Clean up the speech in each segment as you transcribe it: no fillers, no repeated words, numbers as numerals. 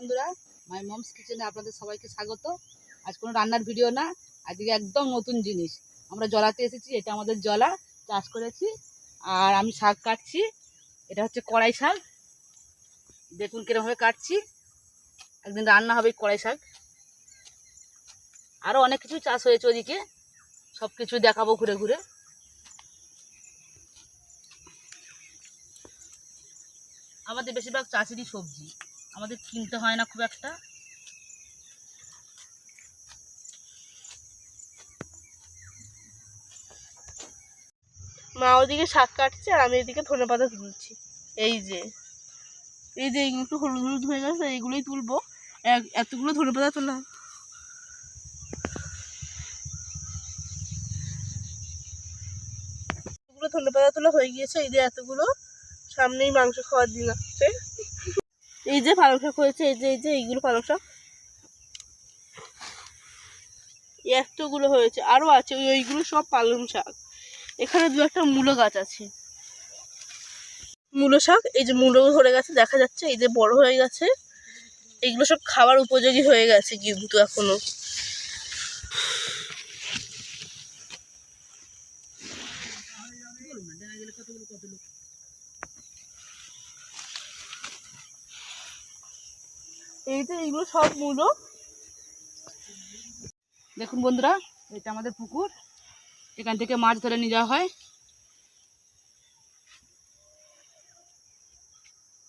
বন্ধুরা, মাই মমস কিচেনে আপনাদের সবাইকে স্বাগত। আজ কোনো রান্নার ভিডিও না, আজকে একদম নতুন জিনিস আমরা জলাতে এসেছি। এটা আমাদের জলা চাষ করেছি। আর আমি শাক কাটছি। এটা হচ্ছে কড়াই শাক। দেখুন কিরমভাবে কাটছি। একদিন রান্না হবে কড়াই শাক। আরও অনেক কিছু চাষ হয়েছে ওদিকে, সব কিছু দেখাবো ঘুরে ঘুরে। আমাদের বেশিরভাগ চাষেরই সবজি, আমাদের কিনতে হয় না খুব একটা। মা ওদিকে শাক কাটছে আর আমি এদিকে ধনেপাতা তুলছি। এই যে এইগুলো একটু হলুদ হলুদ হয়ে গেছে, এইগুলোই তুলবো। এতগুলো ধনেপাতা তোলা, এতগুলো ধনেপাতা তোলা হয়ে গিয়েছে। এই যে এতগুলো, সামনেই মাংস খাওয়ার দিন আসছে। এই যে পালং শাক হয়েছে, এই যে এইগুলো পালং শাক এতগুলো হয়েছে। আরো আছে, ওইগুলো সব পালং শাক। এখানে দু একটা মূলো গাছ আছে, মূলো শাক। এই যে মূলো ধরে গেছে, দেখা যাচ্ছে। এই যে বড় হয়ে গেছে, এগুলো সব খাবার উপযোগী হয়ে গেছে কিন্তু এখনো। এই যে এইগুলো সব মূলো। দেখুন বন্ধুরা, এটা আমাদের পুকুর। এখান থেকে মাছ ধরে নিয়ে যাওয়া হয়।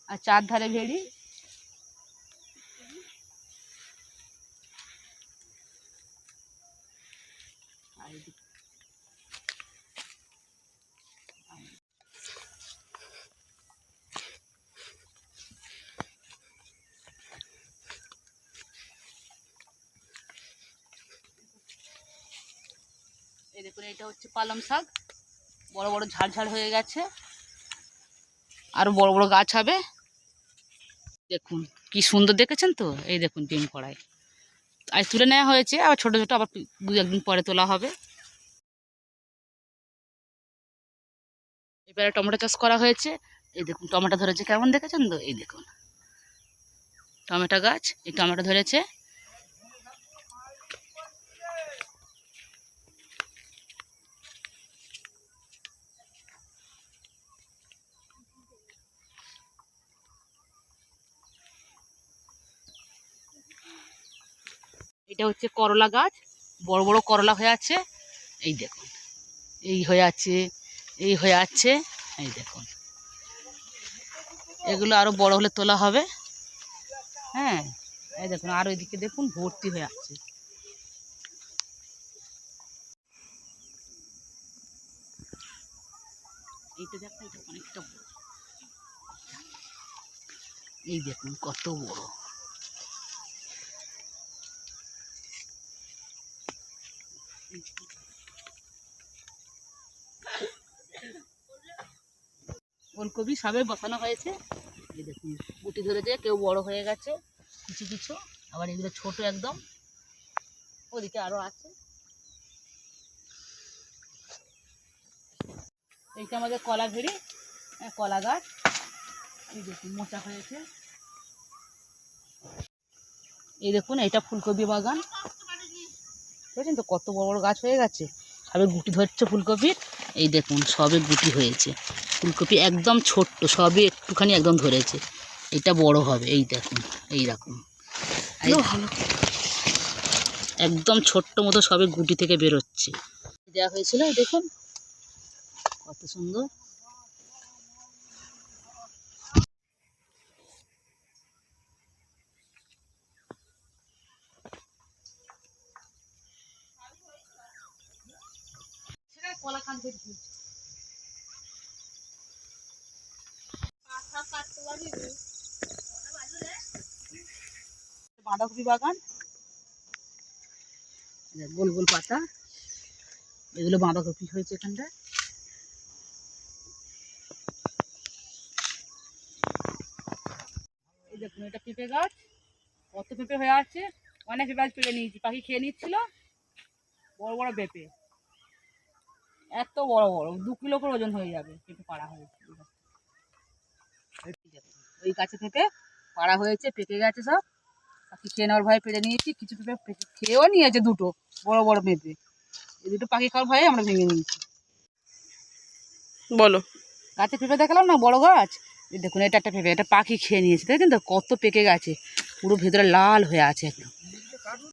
আর চারধারে ভেড়ি। এই দেখুন, এটা হচ্ছে পালং শাক। বড় বড় ঝাড় ঝাড় হয়ে গেছে, আরো বড় বড় গাছ হবে। দেখুন কি সুন্দর, দেখেছেন তো? এই দেখুন ডিম কড়াই আজ তুলে নেওয়া হয়েছে, আবার ছোট ছোট আবার দু একদিন পরে তোলা হবে। এবারে টমেটো চাষ করা হয়েছে। এই দেখুন টমেটো ধরেছে কেমন, দেখেছেন তো? এই দেখুন টমেটো গাছ, এই টমেটো ধরেছে। এটা হচ্ছে করলা গাছ, বড় বড় করলা হয়ে আছে। এই দেখুন, এই হয়ে আছে, এই হয়ে আছে। এই দেখুন, এগুলো আরো বড় হলে তোলা হবে। হ্যাঁ, এই দেখুন আরো এদিকে দেখুন ভর্তি হয়ে আছে। এইটা দেখুন, এটা অনেকটা বড়। এই দেখুন কত বড়। ফুলকপি সবে বসানো হয়েছে। এই দেখুন গুটি ধরেছে, কেউ বড় হয়ে গেছে কিছু কিছু, আবার এগুলো ছোট একদম। ওদিকে আরো আছে। এইটা আমাদের কলা ভেড়ি, কলা গাছ। এই দেখুন মোটা হয়েছে। এই দেখুন এটা ফুলকপি বাগান, বুঝলেন তো? কত বড় বড় গাছ হয়ে গেছে, সবে গুটি ধরছে ফুলকপির। এই দেখুন সবে গুটি হয়েছে। ফুলকপি একদম ছোট্ট, সবে একটুখানি একদম ধরেছে। এটা বড় হবে। এই দেখুন, এই রকম একদম ছোট্ট মতো সবে গুটি থেকে বেরোচ্ছে। দেওয়া হয়েছিল, দেখুন কত সুন্দর। কলা খান বাঁধাকপি বাগান, গোল গোল পাতা। এগুলো বাঁধাকপি হয়েছে এখানটায়। এই দেখুন এটা পেঁপে গাছ, কত পেঁপে হয়ে আছে। অনেক পেঁপে গাছ পেঁপে নিয়েছি, পাখি খেয়ে নিচ্ছিল। বড় বড় পেঁপে, এত বড় বড়, 2 কিলো করে ওজন হয়ে যাবে পেঁপে পাড়া হয়েছে। ওই গাছে পেঁপে পাড়া হয়েছে, পেকে গেছে সব। পাখি খেয়ে নেওয়ার ভয়ে পেড়ে নিয়েছি, কিছু পেঁপে খেয়েও নিয়েছে দুটো বড় বড় পেঁপে, এই দুটো পাখি খাওয়ার ভয়ে আমরা ভেঙে নিয়েছি। বলো, গাছে পেঁপে দেখালাম না, বড় গাছ, এই দেখুন এটা একটা পেঁপে, এটা পাখি খেয়ে নিয়েছে, দেখেন তো কত পেকে গেছে, পুরো ভেতরে লাল হয়ে আছে একদম।